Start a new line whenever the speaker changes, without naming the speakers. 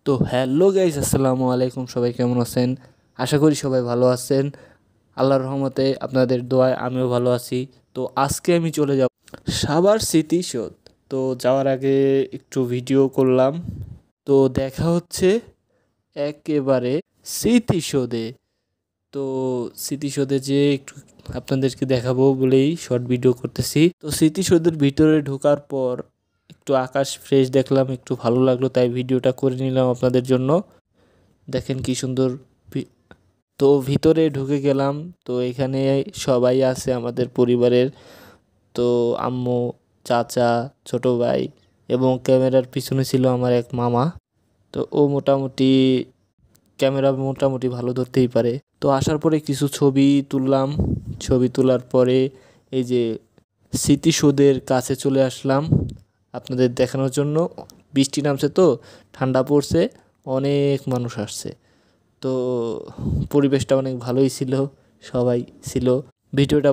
তো hello guys, আসসালামু আলাইকুম। সবাই কেমন আছেন? আশা করি সবাই ভালো আছেন। আল্লাহর রহমতে আপনাদের দোয়ায় আমিও ভালো আছি। তো আজকে আমি চলে যাব সাভার স্মৃতিসৌধ। তো যাওয়ার আগে একটু ভিডিও করলাম। তো দেখা হচ্ছে একেবারে স্মৃতিসৌধে। তো স্মৃতিসৌধে যে একটু আপনাদেরকে দেখাবো বলেই শর্ট ভিডিও করতেছি। তো স্মৃতিসৌধের ভিতরে ঢোকার পর একটু আকাশ ফ্রেশ দেখলাম, একটু ভালো লাগলো, তাই ভিডিওটা করে নিলাম আপনাদের জন্য। দেখেন কি সুন্দর। তো ভিতরে ঢুকে গেলাম। তো এখানে সবাই আছে আমাদের পরিবারের। তো আম্মু, চাচা, ছোট ভাই এবং ক্যামেরার পিছনে ছিল আমার এক মামা। তো ও ক্যামেরা মোটামুটি ভালো ধরতেই পারে। তো আসার পরে কিছু ছবি তুললাম। ছবি তোলার পরে এই যে স্মৃতিসৌধের কাছে চলে আসলাম আপনাদের দেখানোর জন্য। বৃষ্টি নামছে, তো ঠান্ডা পড়ছে, অনেক মানুষ আসছে। তো পরিবেশটা অনেক ভালোই ছিল, সবাই ছিল। ভিডিওটা